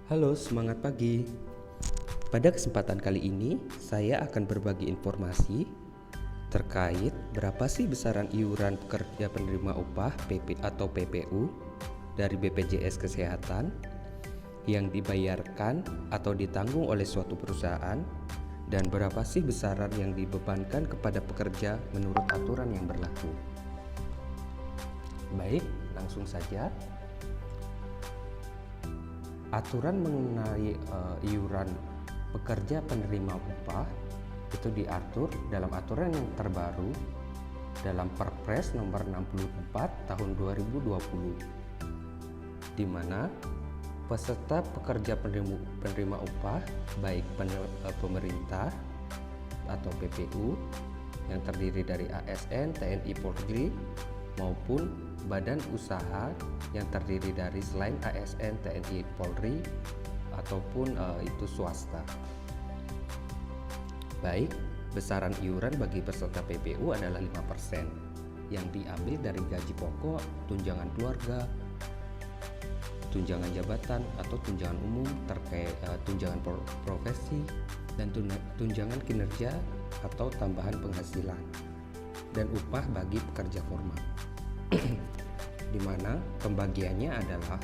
Halo, semangat pagi. Pada kesempatan kali ini, saya akan berbagi informasi terkait berapa sih besaran iuran pekerja penerima upah PP atau PPU dari BPJS Kesehatan yang dibayarkan atau ditanggung oleh suatu perusahaan, dan berapa sih besaran yang dibebankan kepada pekerja menurut aturan yang berlaku. Baik, langsung saja. Aturan mengenai iuran pekerja penerima upah itu diatur dalam aturan yang terbaru dalam Perpres nomor 64 tahun 2020, di mana peserta pekerja penerima upah baik pemerintah atau PPU yang terdiri dari ASN, TNI, Polri maupun badan usaha yang terdiri dari selain ASN, TNI, Polri ataupun itu swasta. Baik, besaran iuran bagi peserta PPU adalah 5% yang diambil dari gaji pokok, tunjangan keluarga, tunjangan jabatan atau tunjangan umum terkait tunjangan profesi dan tunjangan kinerja atau tambahan penghasilan, dan upah bagi pekerja formal. Di mana pembagiannya adalah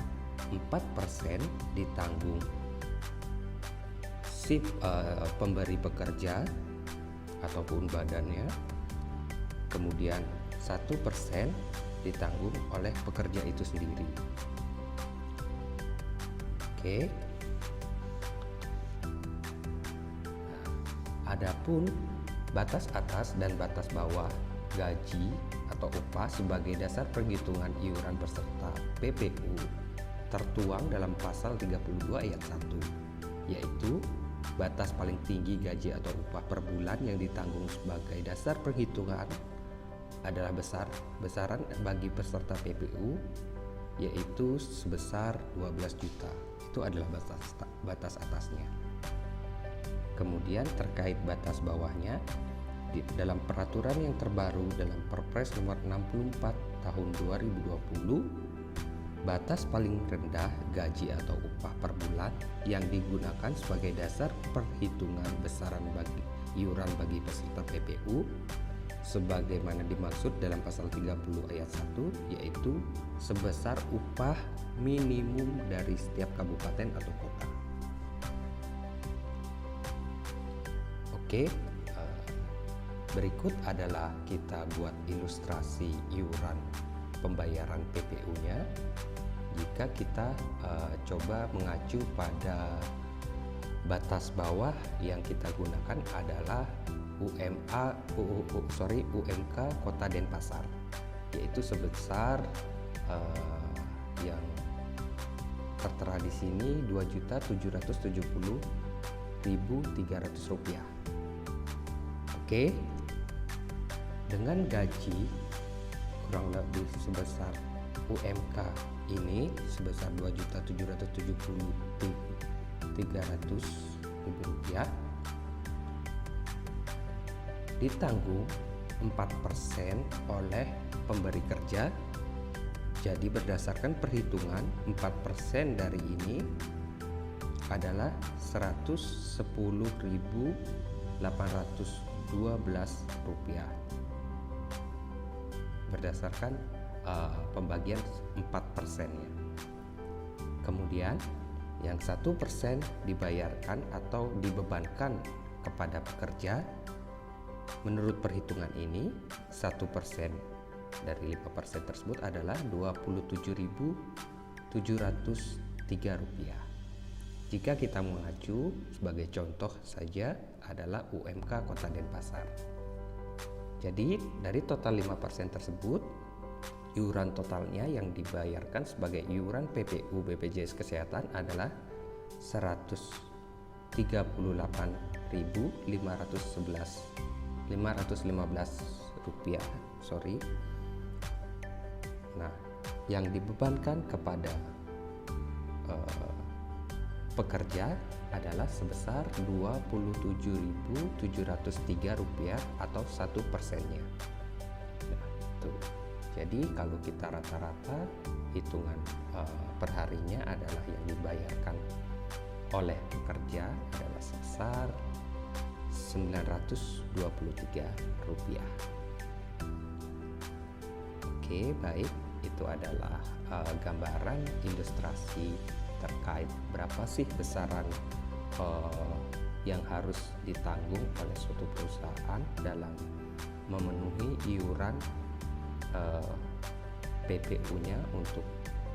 4% ditanggung si pemberi pekerja ataupun badannya, kemudian 1% ditanggung oleh pekerja itu sendiri. Oke. Adapun batas atas dan batas bawah gaji atau upah sebagai dasar perhitungan iuran peserta PPU tertuang dalam pasal 32 ayat 1, yaitu batas paling tinggi gaji atau upah per bulan yang ditanggung sebagai dasar perhitungan adalah besaran bagi peserta PPU yaitu sebesar 12 juta. Itu adalah batas atasnya. Kemudian terkait batas bawahnya, dalam peraturan yang terbaru dalam Perpres nomor 64 tahun 2020, batas paling rendah gaji atau upah per bulan yang digunakan sebagai dasar perhitungan besaran bagi iuran bagi peserta PPU sebagaimana dimaksud dalam pasal 30 ayat 1, yaitu sebesar upah minimum dari setiap kabupaten atau kota. Oke. Berikut adalah kita buat ilustrasi iuran pembayaran PPU-nya. Jika kita coba mengacu pada batas bawah yang kita gunakan adalah UMK Kota Denpasar, yaitu sebesar yang tertera di sini Rp2.770.300. Oke. Dengan gaji kurang lebih sebesar UMK ini sebesar Rp2.770.300 ditanggung 4% oleh pemberi kerja. Jadi berdasarkan perhitungan 4% dari ini adalah Rp110.812 berdasarkan pembagian 4%-nya. Kemudian yang 1% dibayarkan atau dibebankan kepada pekerja. Menurut perhitungan ini 1% dari 5% tersebut adalah Rp27.703. Jika kita mengacu sebagai contoh saja adalah UMK Kota Denpasar. Jadi dari total 5% tersebut, iuran totalnya yang dibayarkan sebagai iuran PPU BPJS Kesehatan adalah Rp138.515. Nah, yang dibebankan kepada pekerja adalah sebesar Rp27.703 atau 1%-nya. Nah, itu. Jadi kalau kita rata-rata hitungan perharinya adalah yang dibayarkan oleh pekerja adalah sebesar Rp923. Oke, baik, itu adalah gambaran ilustrasi terkait berapa sih besaran yang harus ditanggung oleh suatu perusahaan dalam memenuhi iuran PPU-nya untuk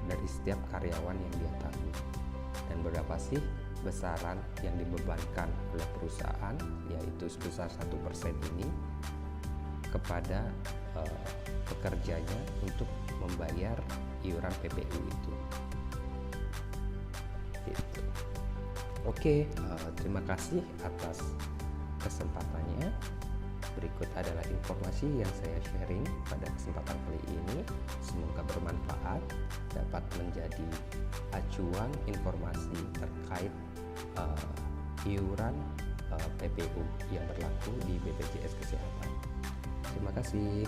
dari setiap karyawan yang dia tanggung, dan berapa sih besaran yang dibebankan oleh perusahaan, yaitu sebesar 1% ini kepada pekerjanya untuk membayar iuran PPU itu. Gitu. Oke, terima kasih atas kesempatannya. Berikut adalah informasi yang saya sharing pada kesempatan kali ini. Semoga bermanfaat, dapat menjadi acuan informasi terkait iuran PPU yang berlaku di BPJS Kesehatan. Terima kasih.